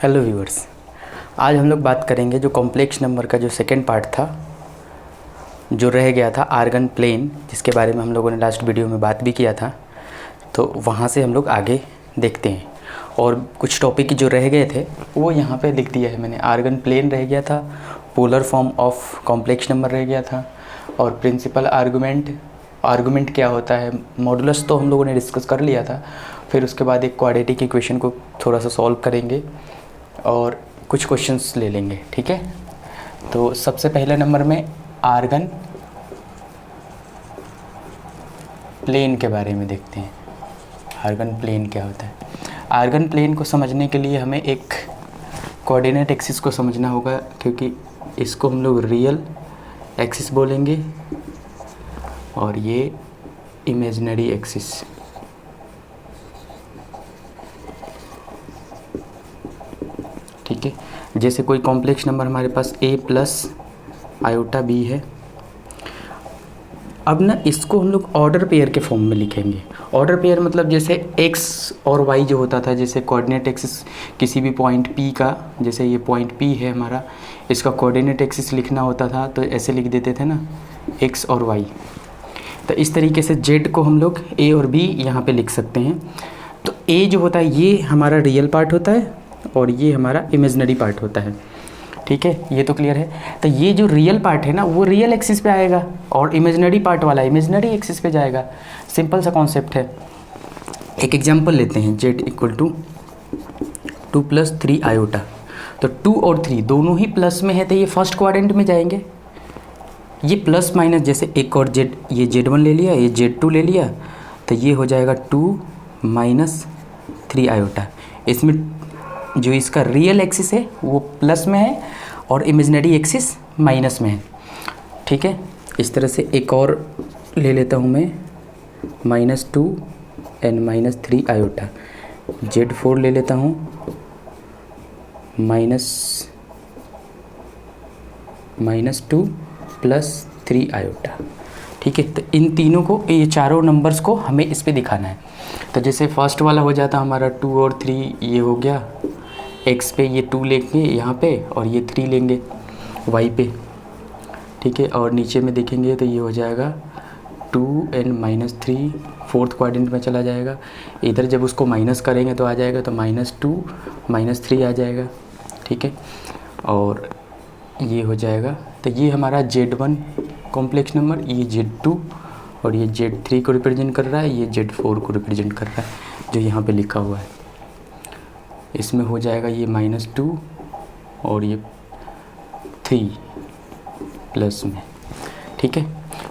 Hello viewers, आज हम लोग बात करेंगे जो कॉम्प्लेक्स नंबर का जो सेकंड पार्ट था, जो रह गया था आर्गन प्लेन, जिसके बारे में हम लोगों ने लास्ट वीडियो में बात भी किया था। तो वहाँ से हम लोग आगे देखते हैं और कुछ टॉपिक जो रह गए थे वो यहाँ पे लिख दिया है मैंने। आर्गन प्लेन रह गया था, polar form of complex number रह गया था, और प्रिंसिपल आर्गुमेंट क्या होता है, मॉडुलस तो हम लोगों ने डिस्कस कर लिया था। फिर उसके बाद एक क्वाड्रेटिक इक्वेशन को थोड़ा सा सॉल्व करेंगे और कुछ क्वेश्चंस ले लेंगे, ठीक है। तो सबसे पहले नंबर में आर्गन प्लेन के बारे में देखते हैं। आर्गन प्लेन क्या होता है? आर्गन प्लेन को समझने के लिए हमें एक कोऑर्डिनेट एक्सिस को समझना होगा, क्योंकि इसको हम लोग रियल एक्सिस बोलेंगे और ये इमेजिनरी एक्सिस। ठीक है, जैसे कोई कॉम्प्लेक्स नंबर हमारे पास a प्लस आयोटा b है। अब ना इसको हम लोग ऑर्डर पेयर के फॉर्म में लिखेंगे। ऑर्डर पेयर मतलब जैसे x और y जो होता था, जैसे कोऑर्डिनेट एक्सिस किसी भी पॉइंट p का, जैसे ये पॉइंट p है हमारा, इसका कोऑर्डिनेट एक्सिस लिखना होता था तो ऐसे लिख देते थे ना, x और y। तो इस तरीके से z को हम लोग a और b यहाँ पे लिख सकते हैं। तो a जो होता है ये हमारा रियल पार्ट होता है और ये हमारा इमेजिनरी पार्ट होता है, ठीक है। ये तो क्लियर है। तो ये जो रियल पार्ट है ना वो रियल एक्सिस पे आएगा और इमेजिनरी पार्ट वाला इमेजिनरी एक्सिस पे जाएगा। सिंपल सा कॉन्सेप्ट है। एक एग्जांपल लेते हैं, z इक्वल टू 2 + 3 आयोटा। तो 2 और 3 दोनों ही प्लस में है तो ये फर्स्ट क्वाड्रेंट में जाएंगे। ये प्लस माइनस, जैसे एक और z, ये z1 ले लिया, ये z2 ले लिया, तो ये हो जाएगा 2 - 3 आयोटा। इसमें जो इसका रियल एक्सिस है वो प्लस में है और इमेजिनरी एक्सिस माइनस में है, ठीक है। इस तरह से एक और ले लेता हूँ मैं, -2 n - 3 आयोटा। z4 ले लेता हूँ, -2 + 3 आयोटा, ठीक है। तो इन तीनों को, ये चारों नंबर्स को हमें इस पे दिखाना है। तो जैसे फर्स्ट वाला हो जाता हमारा 2 और 3, ये हो गया x पे, ये 2 लेंगे यहाँ पे और ये 3 लेंगे y पे, ठीक है। और नीचे में देखेंगे तो ये हो जाएगा 2n - 3, फोर्थ क्वाड्रेंट में चला जाएगा। इधर जब उसको माइनस करेंगे तो आ जाएगा, तो -2 - 3 आ जाएगा, ठीक है। और ये हो जाएगा, तो ये हमारा z1 कॉम्प्लेक्स नंबर, ये z2 और ये z3 को रिप्रेजेंट कर रहा है, ये z4 को रिप्रेजेंट कर रहा है जो यहाँ पे लिखा हुआ है। इसमें हो जाएगा ये -2 और ये 3 प्लस में, ठीक है।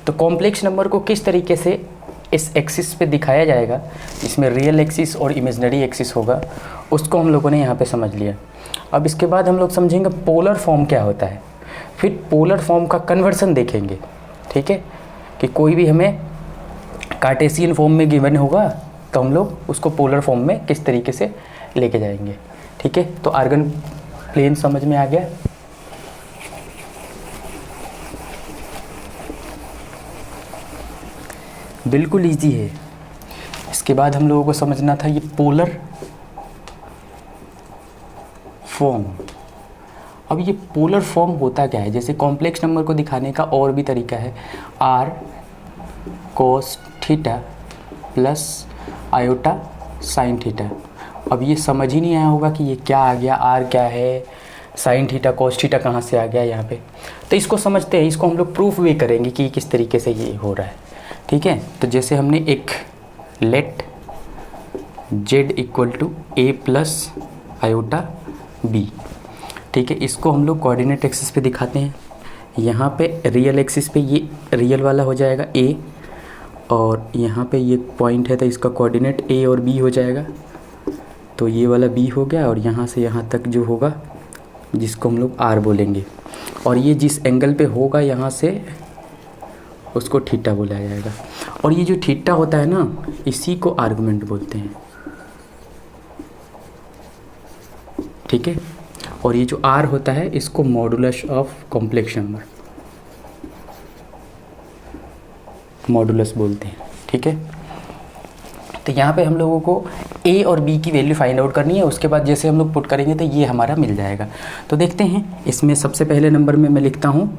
तो कॉम्प्लेक्स नंबर को किस तरीके से इस एक्सिस पे दिखाया जाएगा, इसमें रियल एक्सिस और इमेजिनरी एक्सिस होगा, उसको हम लोगों ने यहाँ पे समझ लिया। अब इसके बाद हम लोग समझेंगे पोलर फॉर्म क्या होता है, फिर पोलर फॉर्म का कन्वर्सन देखेंगे, ठीक है। कि कोई भी हमें कार्टेशियन फॉर्म में गिवन होगा तो हम लोग उसको पोलर फॉर्म में किस तरीके से लेके जाएंगे, ठीक है। तो आर्गन प्लेन समझ में आ गया। बिल्कुल इजी है। इसके बाद हम लोगों को समझना था ये पोलर फॉर्म। अब ये पोलर फॉर्म होता क्या है? जैसे कॉम्प्लेक्स नंबर को दिखाने का और भी तरीका है, r cos theta plus iota sine theta. अब ये समझ ही नहीं आया होगा कि ये क्या आ गया, r क्या है, साइन थीटा cos थीटा कहाँ से आ गया यहाँ पे। तो इसको समझते हैं, इसको हम लोग प्रूफ भी करेंगे कि किस तरीके से ये हो रहा है, ठीक है। तो जैसे हमने एक let z equal to a plus iota b, ठीक है। इसको हम लोग कोऑर्डिनेट एक्सिस पे दिखाते हैं। यहाँ पे रियल एक्सिस पे ये रियल वाला हो जाएगा a, और यहाँ पे ये पॉइंट है तो इसका कोऑर्डिनेट a और b हो जाएगा। तो ये वाला b हो गया और यहाँ से यहाँ तक जो होगा जिसको हम लोग r बोलेंगे, और ये जिस एंगल पे होगा यहाँ से उसको थीटा बोला जाएगा। और ये जो थीटा होता है ना, इसी को आर्गुमेंट बोलते हैं, ठीक है। और ये जो r होता है इसको modulus of complex number, modulus बोलते हैं, ठीक है। तो यहाँ पे हम लोगों को ए और बी की वैल्यू फाइंड आउट करनी है। उसके बाद जैसे हम लोग पुट करेंगे तो ये हमारा मिल जाएगा। तो देखते हैं, इसमें सबसे पहले नंबर में मैं लिखता हूँ,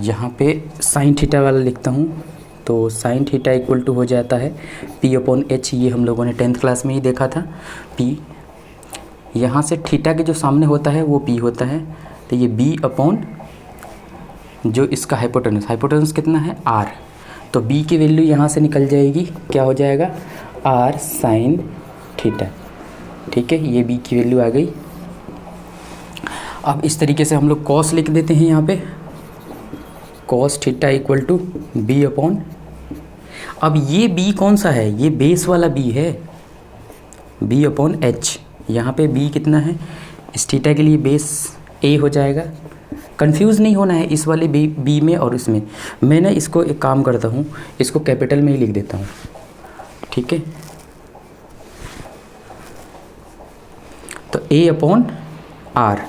यहाँ पे साइन थीटा वाला लिखता हूँ। तो साइन थीटा इक्वल टू हो जाता है पी अपॉन एच, ये हम लोगों ने 10th क्लास में ही देखा था। पी, यहाँ से थीटा के जो सामने होता है वो पी होता है, तो ये बी अपॉन जो इसका हाइपोटेनस कितना है, आर। तो बी की वैल्यू यहाँ से निकल जाएगी, क्या हो जाएगा, आर साइन थीटा। ठीक है, ये बी की वैल्यू आ गई। अब इस तरीके से हम लोग कॉस लिख देते हैं यहाँ पे, cos theta equal to B upon, अब ये बी कौन सा है, ये बेस वाला बी है, बी अपॉन एच। यहाँ पे बी कितना है, इस थीटा के लिए बेस ए हो जाएगा। कंफ्यूज नहीं होना है इस वाले बी में और इसमें। मैंने इसको एक काम करता हूँ, इसको कैपिटल में ही लिख देता हूँ। ठीक है, तो ए अपॉन आर,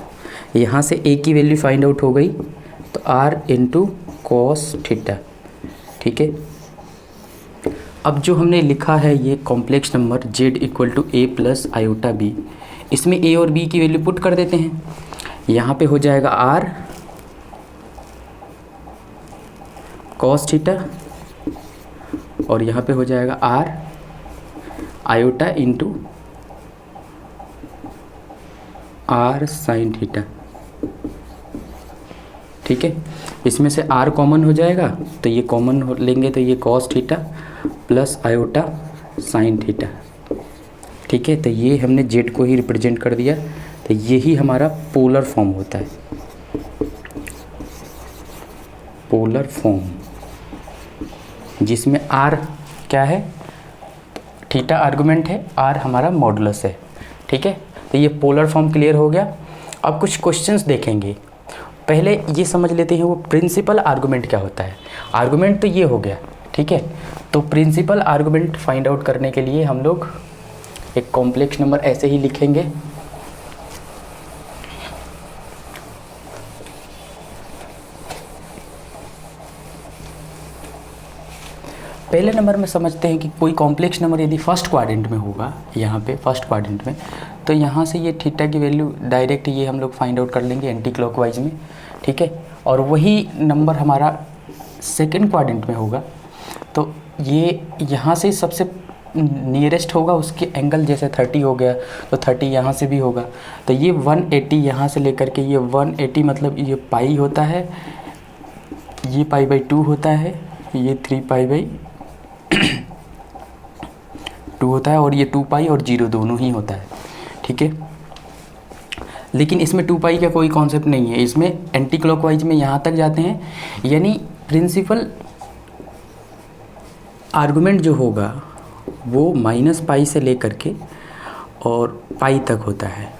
यहाँ से ए की वैल्यू फाइंड आउट हो गई, तो आर इंटू कॉस थीटा। ठीक है, अब जो हमने लिखा है ये complex number z equal to A plus iota B, इसमें ए और बी की वैल्यू पुट कर देते हैं। यहाँ पे हो जाएगा r कॉस थीटा और यहाँ पे हो जाएगा r iota into r sign theta. ठीक है, इसमें से r कॉमन हो जाएगा, तो ये कॉमन लेंगे तो ये cos theta plus iota sine theta. ठीक है, तो ये हमने जेड को ही रिप्रेजेंट कर दिया, तो यही हमारा पोलर फॉर्म होता है, पोलर फॉर्म, जिसमें आर क्या है, थीटा आर्गुमेंट है, आर हमारा मॉडुलस है। ठीक है, तो ये पोलर फॉर्म क्लियर हो गया। अब कुछ क्वेश्चंस देखेंगे, पहले ये समझ लेते हैं वो प्रिंसिपल आर्गुमेंट क्या होता है। आर्गुमेंट तो ये हो गया, ठीक है, तो प्रिंसिपल आर्गुमेंट फाइंड आउट करने के लिए हम लोग एक कॉम्प्लेक्स नंबर ऐसे ही लिखेंगे, पहले नंबर में समझते हैं कि कोई कॉम्प्लेक्स नंबर यदि फर्स्ट क्वाड्रेंट में होगा, यहाँ पे फर्स्ट क्वाड्रेंट में, तो यहाँ से ये थीटा की वैल्यू डायरेक्ट ये हम लोग फाइंड आउट कर लेंगे एंटी क्लॉकवाइज में। ठीक है, और वही नंबर हमारा सेकंड क्वाड्रेंट में होगा, तो ये यहाँ से सबसे नियरेस्ट होगा, उसके एंगल जैसे 30 हो गया तो 30 यहाँ से भी होगा, तो ये 180 यहाँ से लेकर के ये 180 मतलब ये पाई होता है, ये π/2 होता है, ये 3π/2 होता है, और ये 2π और 0 दोनों ही होता है। ठीक है, लेकिन इसमें 2π का कोई कॉन्सेप्ट नहीं है, इसमें एंटी क्लॉकवाइज में यहाँ तक जाते हैं, यानी प्रिंसिपल आर्गुमेंट जो होगा वो -π से लेकर के और π तक होता है।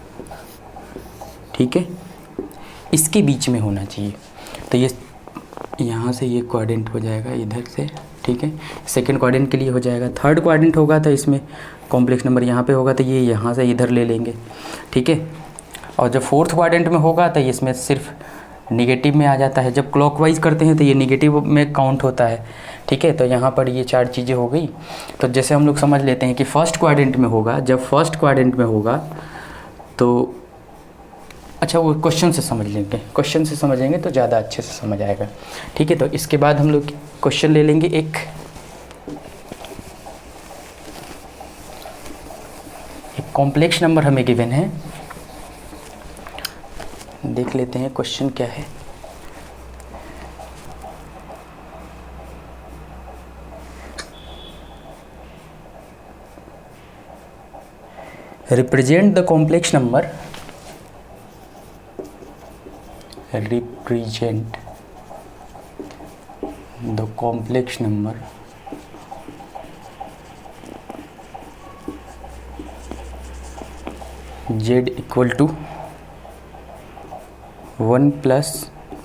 ठीक है, इसके बीच में होना चाहिए, तो ये यहाँ से ये क्वाड्रेंट हो जाएगा इधर से। ठीक है, सेकंड क्वाड्रेंट के लिए हो जाएगा, थर्ड क्वाड्रेंट होगा तो इसमें कॉम्प्लेक्स नंबर यहाँ पे होगा, तो ये यहाँ से इधर ले लेंगे। ठीक है, और जब फोर्थ क्वाड्रेंट में होगा तो इसमें सिर्फ निगेटिव में आ जाता है, जब क्लॉकवाइज करते हैं तो ये निगेटिव में काउंट होता है। ठीक है, तो यहाँ पर ये 4 चीज़ें हो गई। तो जैसे हम लोग समझ लेते हैं कि फर्स्ट क्वाड्रेंट में होगा, जब फर्स्ट क्वाड्रेंट में होगा तो अच्छा वो क्वेश्चन से समझ लेंगे, क्वेश्चन से समझेंगे तो ज़्यादा अच्छे से समझ आएगा। ठीक है, तो इसके बाद हम लोग क्वेश्चन ले लेंगे। एक कॉम्प्लेक्स नंबर हमें गिवन है, देख लेते हैं क्वेश्चन क्या है। Represent the complex number, represent the complex number z equal to 1 plus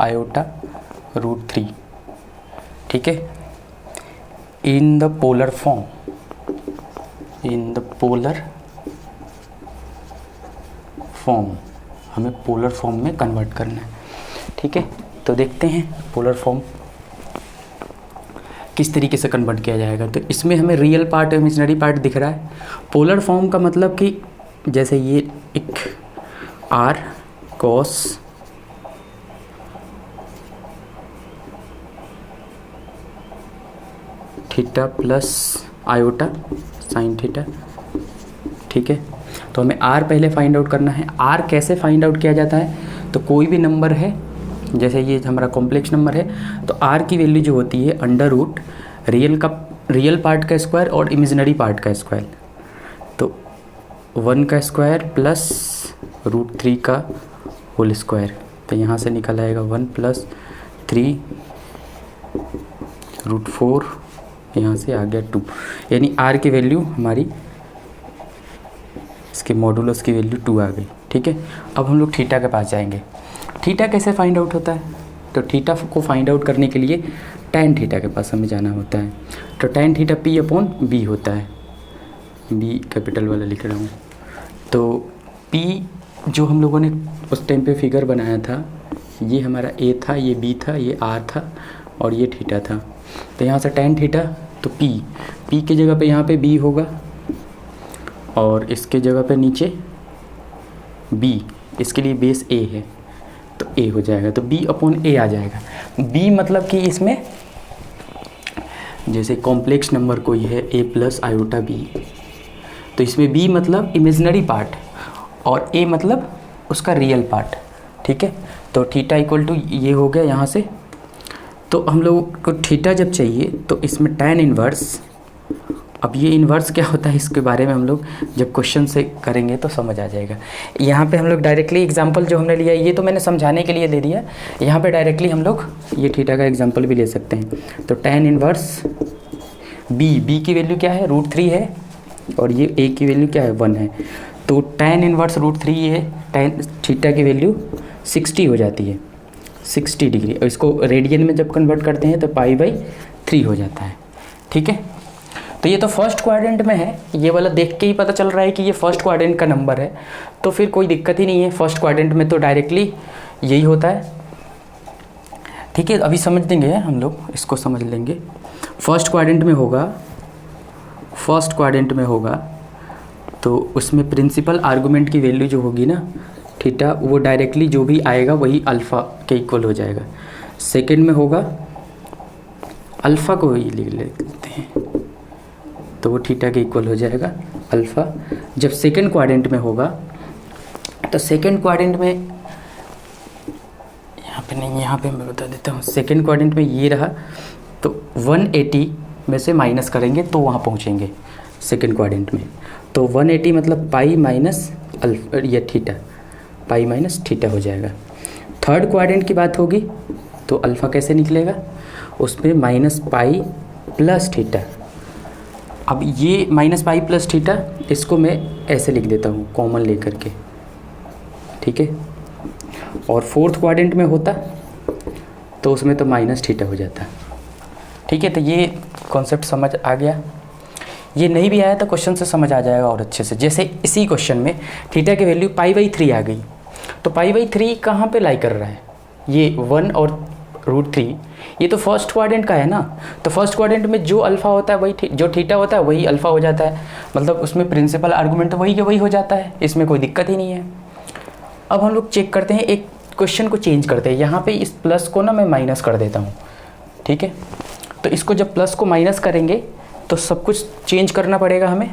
iota √3। ठीक है, in the polar form, in the polar form, हमें पोलर फॉर्म में कन्वर्ट करना है। ठीक है, तो देखते हैं पोलर फॉर्म। किस तरीके से कन्वर्ट किया जाएगा। तो इसमें हमें रियल पार्ट इमेजिनरी पार्ट दिख रहा है। पोलर फॉर्म का मतलब कि जैसे ये एक R cos theta plus iota sine theta, ठीक है। तो हमें आर पहले फाइंड आउट करना है। आर कैसे फाइंड आउट किया जाता है, तो कोई भी नंबर है, जैसे ये हमारा कॉम्प्लेक्स नंबर है, तो आर की वैल्यू जो होती है अंडर रूट रियल पार्ट का स्क्वायर और इमेजिनरी पार्ट का स्क्वायर। तो 1 का स्क्वायर प्लस √3 का होल स्क्वायर, तो यहाँ से निकल आएगा 1 + 3 √4, यहाँ से आ गया 2, यानी आर की वैल्यू हमारी, इसके मॉडुलस की वैल्यू 2 आ गई, ठीक है। अब हम लोग थीटा के पास जाएंगे। थीटा कैसे फाइंड आउट होता है, तो थीटा को फाइंड आउट करने के लिए tan थीटा के पास हमें जाना होता है। तो tan थीटा P/B होता है, B कैपिटल वाला लिख रहा हूँ। तो P जो हम लोगों ने उस टाइम पे फिगर बनाया था, ये हमारा A था, ये B था, ये R था और ये थीटा था। तो यहाँ से tan थीटा, तो P की जगह पे यहाँ पे B होगा और इसके जगह पे नीचे B, इसके लिए बेस A है तो A हो जाएगा, तो B/A आ जाएगा। B मतलब कि इसमें जैसे कॉम्प्लेक्स नंबर कोई है A + आयोटा B, तो इसमें B मतलब इमेजिनरी पार्ट और A मतलब उसका रियल पार्ट, ठीक है। तो थीटा = ये हो गया यहाँ से। तो हम लोग को थीटा जब चाहिए तो इसमें tan इन्वर्स, अब ये इन्वर्स क्या होता है इसके बारे में हम लोग जब क्वेश्चन से करेंगे तो समझ आ जाएगा। यहाँ पे हम लोग डायरेक्टली एग्जांपल जो हमने लिया ये तो मैंने समझाने के लिए दे दिया, यहाँ पे डायरेक्टली हम लोग ये थीटा का एग्जांपल भी ले सकते हैं। तो tan इन्वर्स B की वैल्यू क्या है, √3 है और ये A की वैल्यू क्या है, 1 है। तो tan इन्वर्स √3 है, tan थीटा की वैल्यू 60 हो जाती है, 60 डिग्री, और इसको रेडियन में जब कन्वर्ट करते हैं तो π/3 हो जाता है, ठीक है। तो ये तो फर्स्ट क्वाड्रेंट में है, ये वाला देख के ही पता चल रहा है कि ये फर्स्ट क्वाड्रेंट का नंबर है, तो फिर कोई दिक्कत ही नहीं है। फर्स्ट क्वाड्रेंट में तो डायरेक्टली यही होता है, ठीक है। अभी समझ देंगे हम लोग, इसको समझ लेंगे। फर्स्ट क्वाड्रेंट में होगा तो उसमें प्रिंसिपल आर्गूमेंट की वैल्यू जो होगी ना थीटा, वो डायरेक्टली जो भी आएगा वही अल्फ़ा के इक्वल हो जाएगा। सेकेंड में होगा अल्फ़ा को ही लिख लेते हैं, तो वो थीटा के इक्वल हो जाएगा अल्फ़ा। जब सेकेंड क्वाड्रेंट में होगा तो सेकेंड क्वाड्रेंट में यहाँ पे नहीं, यहाँ पे मैं बता देता हूँ। सेकेंड क्वाड्रेंट में ये रहा, तो 180 में से माइनस करेंगे तो वहाँ पहुँचेंगे सेकेंड क्वाड्रेंट में। तो 180 मतलब π- ये थीटा, π- हो जाएगा। थर्ड क्वाड्रेंट की बात होगी तो अल्फ़ा कैसे निकलेगा, उसमें -π + थीटा। अब ये -π + थीटा, इसको मैं ऐसे लिख देता हूँ कॉमन लेकर के, ठीक है। और फोर्थ क्वाड्रेंट में होता तो उसमें तो -θ हो जाता, ठीक है। तो ये कॉन्सेप्ट समझ आ गया। ये नहीं भी आया तो क्वेश्चन से समझ आ जाएगा और अच्छे से। जैसे इसी क्वेश्चन में थीटा की वैल्यू π/3 आ गई, तो π/3 कहाँ पे लाई कर रहा है, ये 1 और √3, ये तो फर्स्ट क्वाड्रेंट का है ना। तो फर्स्ट क्वाड्रेंट में जो अल्फ़ा होता है वही, जो थीटा होता है वही अल्फ़ा हो जाता है, मतलब उसमें प्रिंसिपल आर्गूमेंट तो वही के वही हो जाता है, इसमें कोई दिक्कत ही नहीं है। अब हम लोग चेक करते हैं, एक क्वेश्चन को चेंज करते हैं। यहाँ पे इस प्लस को ना मैं माइनस कर देता हूँ, ठीक है। तो इसको जब प्लस को माइनस करेंगे तो सब कुछ चेंज करना पड़ेगा हमें।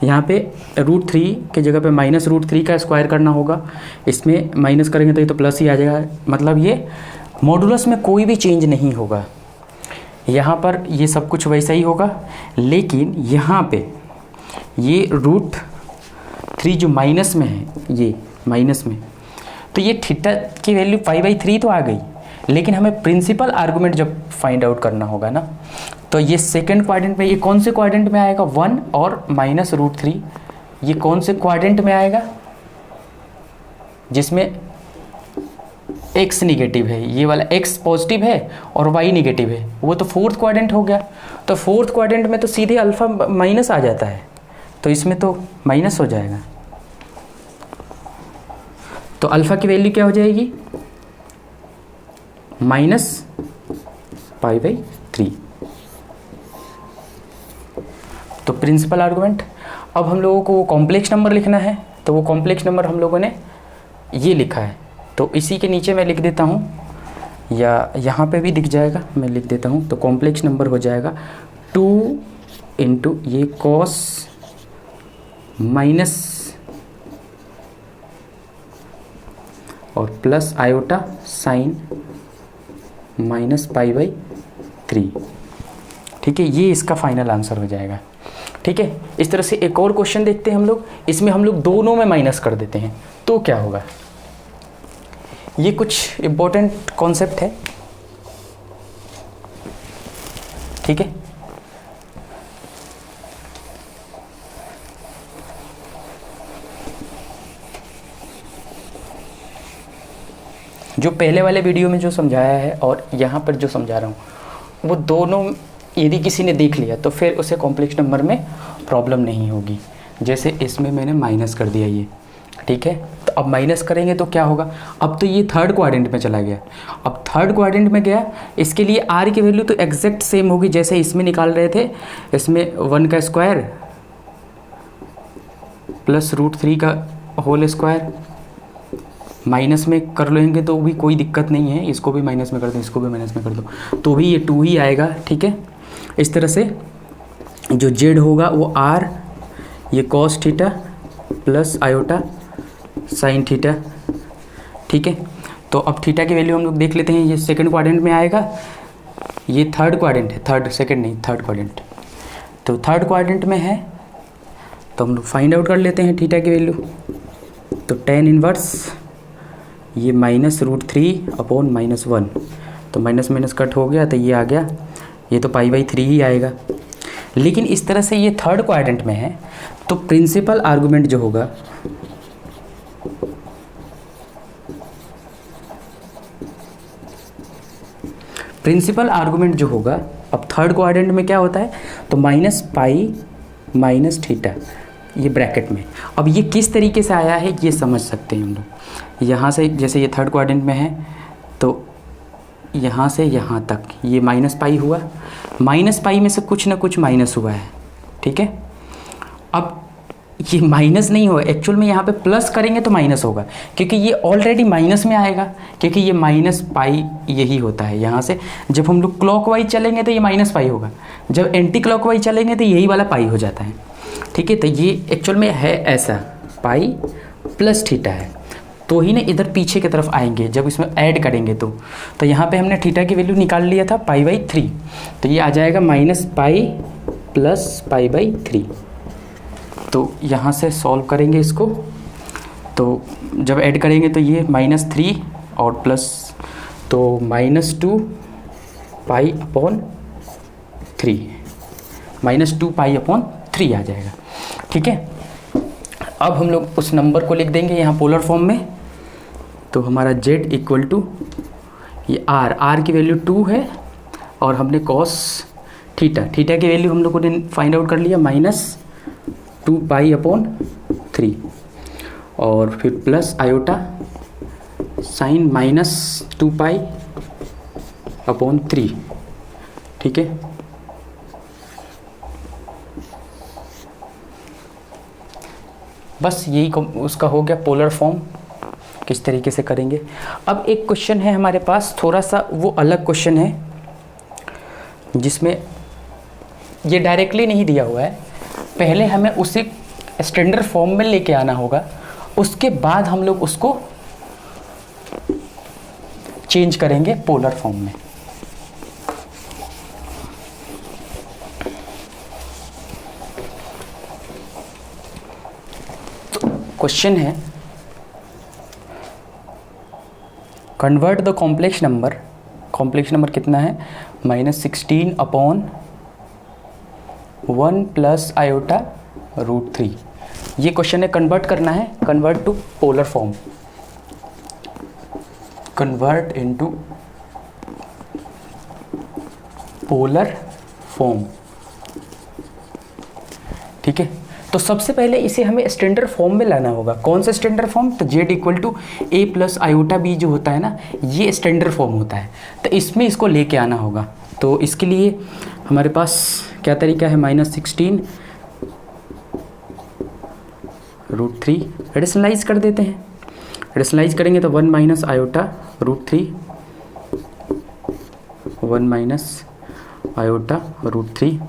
यहाँ पे √3 की जगह पे -√3 का स्क्वायर करना होगा, इसमें माइनस करेंगे तो ये तो प्लस ही आ जाएगा, मतलब ये मॉडुलस में कोई भी चेंज नहीं होगा। यहाँ पर ये सब कुछ वैसा ही होगा, लेकिन यहाँ पे ये √3 जो माइनस में है, ये माइनस में, तो ये थीटा की वैल्यू π/3 तो आ गई, लेकिन हमें प्रिंसिपल आर्गूमेंट जब फाइंड आउट करना होगा ना, तो ये सेकंड क्वाड्रेंट में, ये कौन से क्वाड्रेंट में आएगा, 1 और -√3, ये कौन से क्वाड्रेंट में आएगा जिसमें x निगेटिव है, ये वाला x पॉजिटिव है और y निगेटिव है, वो तो फोर्थ क्वाड्रेंट हो गया। तो फोर्थ क्वाड्रेंट में तो सीधे अल्फ़ा माइनस आ जाता है, तो इसमें तो माइनस हो जाएगा। तो अल्फ़ा की वैल्यू क्या हो जाएगी, -π/3, तो प्रिंसिपल आर्गूमेंट। अब हम लोगों को वो कॉम्प्लेक्स नंबर लिखना है, तो वो कॉम्प्लेक्स नंबर हम लोगों ने ये लिखा है, तो इसी के नीचे मैं लिख देता हूँ, या यहाँ पे भी दिख जाएगा, मैं लिख देता हूँ। तो कॉम्प्लेक्स नंबर हो जाएगा 2 इंटू ये कॉस माइनस और प्लस आयोटा साइन माइनस π/3। ठीक है, ये इसका फाइनल आंसर हो जाएगा। ठीक है, इस तरह से एक और क्वेश्चन देखते हैं हम लोग। इसमें हम लोग दोनों में माइनस कर देते हैं, तो क्या होगा। ये कुछ इम्पोर्टेंट कॉन्सेप्ट है। ठीक है, जो पहले वाले वीडियो में जो समझाया है और यहाँ पर जो समझा रहा हूँ वो दोनों यदि किसी ने देख लिया तो फिर उसे कॉम्प्लेक्स नंबर में प्रॉब्लम नहीं होगी। जैसे इसमें मैंने माइनस कर दिया ये, ठीक है, तो अब माइनस करेंगे तो क्या होगा। अब तो ये थर्ड क्वाड्रेंट में चला गया, अब थर्ड क्वाड्रेंट में गया, इसके लिए आर की वैल्यू तो एग्जैक्ट सेम होगी जैसे इसमें निकाल रहे थे। इसमें 1 का स्क्वायर प्लस √3 का होल स्क्वायर, माइनस में कर लेंगे तो भी कोई दिक्कत नहीं है, इसको भी माइनस में कर दो, इसको भी माइनस में कर दो, तो भी ये 2 ही आएगा। ठीक है, इस तरह से जो जेड होगा वो आर, ये cos theta plus iota sine theta. ठीक है, तो अब थीटा की वैल्यू हम लोग देख लेते हैं। ये सेकंड क्वाड्रेंट में आएगा, ये थर्ड क्वाड्रेंट है, थर्ड सेकंड नहीं थर्ड क्वाड्रेंट, तो थर्ड क्वाड्रेंट में है, तो हम लोग फाइंड आउट कर लेते हैं थीटा की वैल्यू। तो tan इनवर्स ये माइनस √3/-1, तो माइनस माइनस कट हो गया, तो ये आ गया, ये तो π/3 ही आएगा। लेकिन इस तरह से ये थर्ड क्वाड्रेंट में है, तो प्रिंसिपल आर्गूमेंट जो होगा अब थर्ड क्वाड्रेंट में क्या होता है, तो -π माइनस थीटा, ये ब्रैकेट में। अब ये किस तरीके से आया है ये समझ सकते हैं हम लोग। यहाँ से जैसे ये थर्ड क्वाड्रेंट में है, तो यहाँ से यहाँ तक ये -π हुआ, -π में से कुछ ना कुछ माइनस हुआ है। ठीक है, अब ये माइनस नहीं होगा, एक्चुअल में यहाँ पे प्लस करेंगे तो माइनस होगा, क्योंकि ये ऑलरेडी माइनस में आएगा, क्योंकि ये -π यही होता है। यहाँ से जब हम लोग क्लॉकवाइज चलेंगे तो ये -π होगा, जब एंटी क्लॉकवाइज चलेंगे तो यही वाला पाई हो जाता है। ठीक है, तो ये एक्चुअल में है ऐसा, π प्लस थीटा है, तो ही ना इधर पीछे की तरफ आएंगे जब इसमें ऐड करेंगे तो यहाँ पे हमने थीटा की वैल्यू निकाल लिया था π/3, तो ये आ जाएगा -π प्लस π/3। तो यहाँ से सॉल्व करेंगे इसको, तो जब ऐड करेंगे तो ये -3 और प्लस, तो -2 π/3, -2 π/3 आ जाएगा। ठीक है, अब हम लोग उस नंबर को लिख देंगे यहाँ पोलर फॉर्म में। तो हमारा z इक्वल टू ये r की वैल्यू 2 है, और हमने कॉस थीटा की वैल्यू हम लोगों ने फाइंड आउट कर लिया -2 π/3, और फिर प्लस आयोटा साइन -2 π/3। ठीक है, बस यही उसका हो गया पोलर फॉर्म, किस तरीके से करेंगे। अब एक क्वेश्चन है हमारे पास, थोड़ा सा वो अलग क्वेश्चन है, जिसमें ये डायरेक्टली नहीं दिया हुआ है, पहले हमें उसे स्टैंडर्ड फॉर्म में लेके आना होगा, उसके बाद हम लोग उसको चेंज करेंगे पोलर फॉर्म में। क्वेश्चन है, कन्वर्ट द कॉम्प्लेक्स नंबर कितना है, -16/1 प्लस आयोटा √3। ये क्वेश्चन है, कन्वर्ट करना है, convert to polar form, convert into polar form. ठीक है, तो सबसे पहले इसे हमें स्टैंडर्ड फॉर्म में लाना होगा। कौन सा स्टैंडर्ड फॉर्म, तो z equal to a plus iota b जो होता है ना, ये स्टैंडर्ड फॉर्म होता है, तो इसमें इसको लेके आना होगा। तो इसके लिए हमारे पास क्या तरीका है, -16 √3 एडिशनलाइज कर देते हैं। एडिशनलाइज करेंगे तो 1 माइनस आयोटा √3, 1 माइनस आयोटा √3।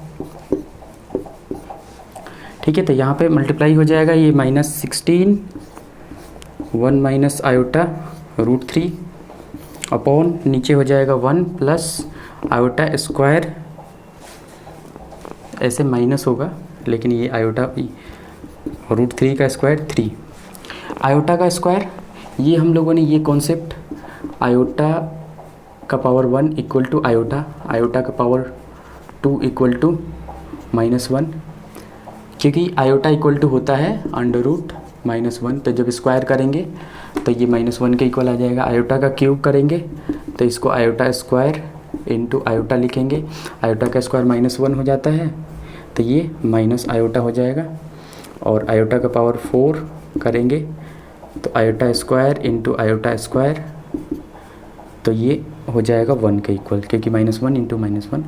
ठीक है, तो यहाँ पे मल्टीप्लाई हो जाएगा ये -16 1 माइनस आयोटा √3 अपॉन नीचे हो जाएगा 1 प्लस आयोटा स्क्वायर, ऐसे माइनस होगा लेकिन ये आयोटा √3 का स्क्वायर 3, आयोटा का स्क्वायर, ये हम लोगों ने ये कॉन्सेप्ट आयोटा का power 1 equal to iota, iota का पावर 2 इक्वल टू -1, क्योंकि आयोटा इक्वल टू होता है √-1, तो जब स्क्वायर करेंगे तो ये -1 के इक्वल आ जाएगा। आयोटा का क्यूब करेंगे तो इसको आयोटा स्क्वायर इंटू आयोटा लिखेंगे, आयोटा का स्क्वायर -1 हो जाता है तो ये माइनस आयोटा हो जाएगा, और आयोटा का पावर 4 करेंगे तो iota square into iota square, तो ये हो जाएगा 1 के इक्वल, क्योंकि -1 इंटू -1।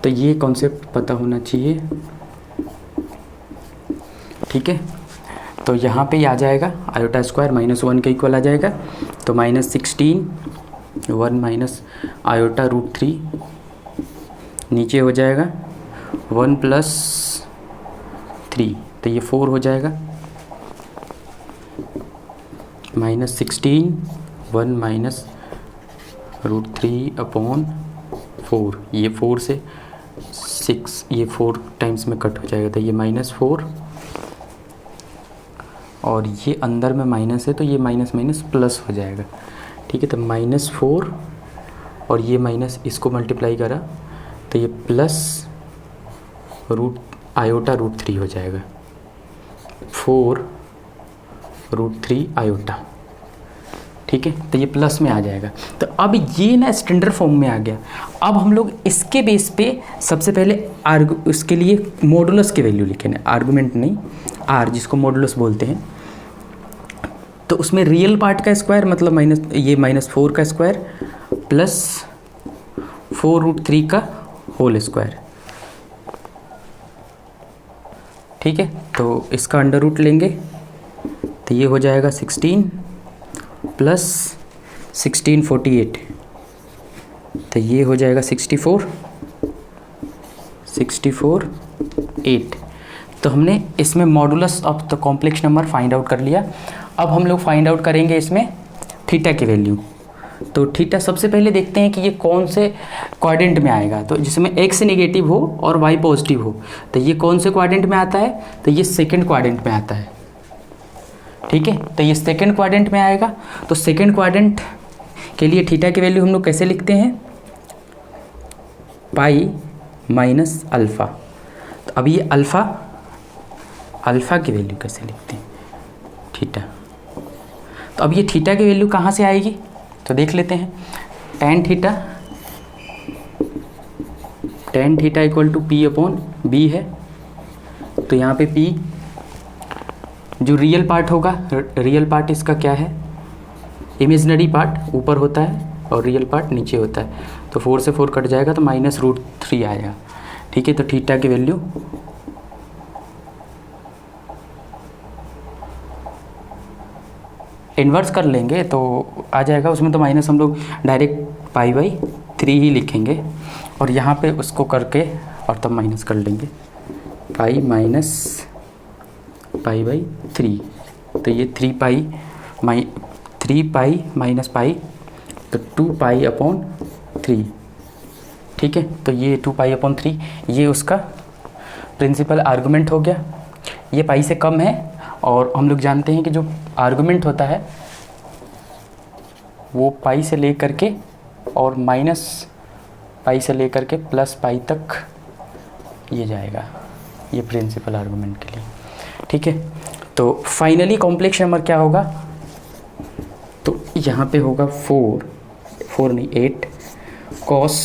तो ये कॉन्सेप्ट पता होना चाहिए। ठीक है, तो यहाँ पे आ जाएगा आयोटा स्क्वायर -1 के इक्वल आ जाएगा, तो -16 1 माइनस आयोटा √3, नीचे हो जाएगा 1 प्लस 3, तो ये 4 हो जाएगा, -16 1 माइनस √3 अपॉन 4, ये 4 से 6, ये 4 टाइम्स में कट हो जाएगा, तो ये -4 और ये अंदर में माइनस है तो ये माइनस माइनस प्लस हो जाएगा। ठीक है, तो -4 और ये माइनस इसको मल्टीप्लाई करा तो ये प्लस आयोटा √3 हो जाएगा, 4 √3 आयोटा। ठीक है, तो ये प्लस में आ जाएगा। तो अब ये ना स्टैंडर्ड फॉर्म में आ गया। अब हम लोग इसके बेस पे सबसे पहले उसके लिए मॉडुलस की वैल्यू लिखेंगे, आर्गुमेंट नहीं, आर जिसको मॉडुलस बोलते हैं। तो उसमें रियल पार्ट का स्क्वायर मतलब -4 का स्क्वायर प्लस 4√3 का होल स्क्वायर। ठीक है, तो इसका अंडर रूट लेंगे तो ये हो जाएगा 16 प्लस 16 48, तो ये हो जाएगा 64 8। तो हमने इसमें modulus of the complex number find out कर लिया। अब हम लोग फाइंड आउट करेंगे इसमें थीटा की वैल्यू। तो थीटा सबसे पहले देखते हैं कि ये कौन से क्वाड्रेंट में आएगा, तो जिसमें x नेगेटिव हो और y पॉजिटिव हो, तो ये कौन से क्वाड्रेंट में आता है, तो ये सेकंड क्वाड्रेंट में आता है। ठीक है, तो ये सेकंड क्वाड्रेंट में आएगा। तो सेकंड क्वाड्रेंट के लिए थीटा की वैल्यू हम लोग कैसे लिखते हैं, पाई माइनस अल्फ़ा। तो अब ये अल्फ़ा की वैल्यू कैसे लिखते हैं, थीटा। तो अब ये थीटा की वैल्यू कहाँ से आएगी, तो देख लेते हैं। tan theta equal to P/B है। तो यहाँ पे P जो रियल पार्ट होगा, रियल पार्ट इसका क्या है, इमेजिनरी पार्ट ऊपर होता है और रियल पार्ट नीचे होता है। तो 4 से 4 कट जाएगा तो -√3 आएगा। ठीक है, तो थीटा की वैल्यू इन्वर्स कर लेंगे तो आ जाएगा, उसमें तो माइनस हम लोग डायरेक्ट π/3 ही लिखेंगे और यहाँ पे उसको करके और तब माइनस कर लेंगे, पाई माइनस π/3। तो ये 3π माइनस पाई, तो 2π/3। ठीक है, तो ये 2π/3 ये उसका प्रिंसिपल आर्गुमेंट हो गया। ये पाई से कम है और हम लोग जानते हैं कि जो आर्गुमेंट होता है वो पाई से ले करके और माइनस पाई से ले करके प्लस पाई तक ये जाएगा, ये प्रिंसिपल आर्गुमेंट के लिए। ठीक है, तो फाइनली कॉम्प्लेक्स नंबर क्या होगा, तो यहाँ पे होगा 8 cos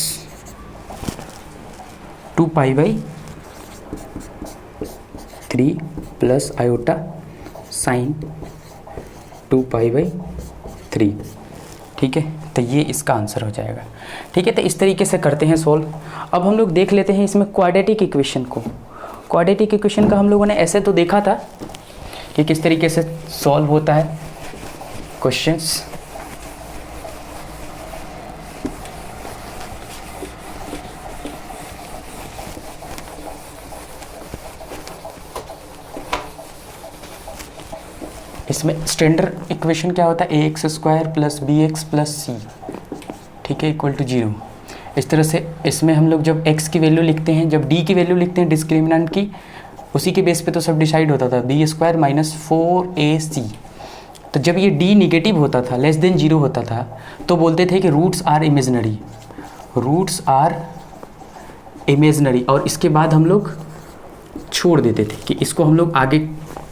2π/3 प्लस आयोटा साइन 2π/3। ठीक है, तो ये इसका आंसर हो जाएगा। ठीक है, तो इस तरीके से करते हैं सॉल्व। अब हम लोग देख लेते हैं इसमें क्वाड्रेटिक इक्वेशन को। क्वाड्रेटिक इक्वेशन का हम लोगों ने ऐसे तो देखा था कि किस तरीके से सॉल्व होता है क्वेश्चंस। इसमें स्टैंडर्ड इक्वेशन क्या होता है, A X square plus B X plus C, ठीक है, इक्वल टू 0। इस तरह से इसमें हम लोग जब x की वैल्यू लिखते हैं, जब d की वैल्यू लिखते हैं डिस्क्रिमिनेंट की, उसी के बेस पे तो सब डिसाइड होता था, बी स्क्वायर माइनस 4ac। तो जब ये d निगेटिव होता था, लेस देन 0 होता था, तो बोलते थे कि roots are imaginary, roots are imaginary, और इसके बाद हम लोग छोड़ देते थे कि इसको हम लोग आगे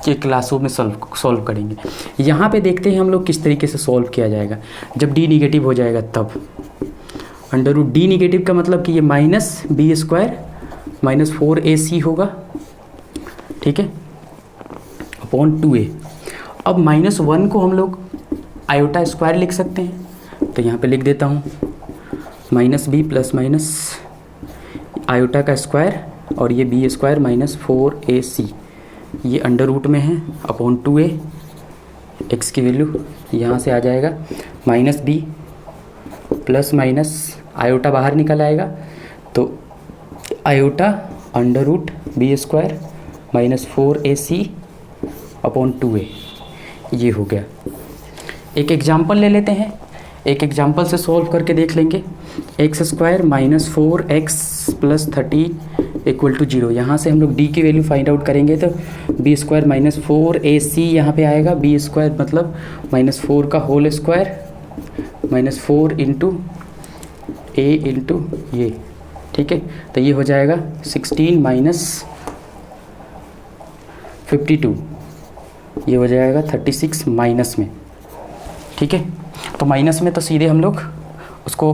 के क्लासों में सॉल्व करेंगे। यहाँ पे देखते हैं हम लोग किस तरीके से सॉल्व किया जाएगा जब d निगेटिव हो जाएगा तब। अंडर रूट डी निगेटिव का मतलब कि ये minus B square minus 4ac होगा, ठीक है, अपॉन 2a। अब -1 को हम लोग आयोटा स्क्वायर लिख सकते हैं, तो यहाँ पे लिख देता हूँ minus B plus minus iota का स्क्वायर और ये बी स्क्वायर माइनस 4ac, ये अंडर रूट में है, अपॉन 2a। एक्स की वैल्यू यहाँ से आ जाएगा minus B plus minus iota बाहर निकल आएगा, तो iota under root B square minus 4ac upon 2a, ये हो गया। एक एग्जाम्पल ले लेते हैं, एक एग्जाम्पल से सॉल्व करके देख लेंगे। X square minus 4x plus 13 equal to 0। यहाँ से हम लोग d की वैल्यू फाइंड आउट करेंगे, तो बी स्क्वायर माइनस 4ac यहाँ पे आएगा, बी स्क्वायर मतलब माइनस 4 का whole square minus 4 into a into ये, ठीक है, तो ये हो जाएगा 16 माइनस 52, ये हो जाएगा 36 माइनस में, ठीक है। तो माइनस में तो सीधे हम लोग उसको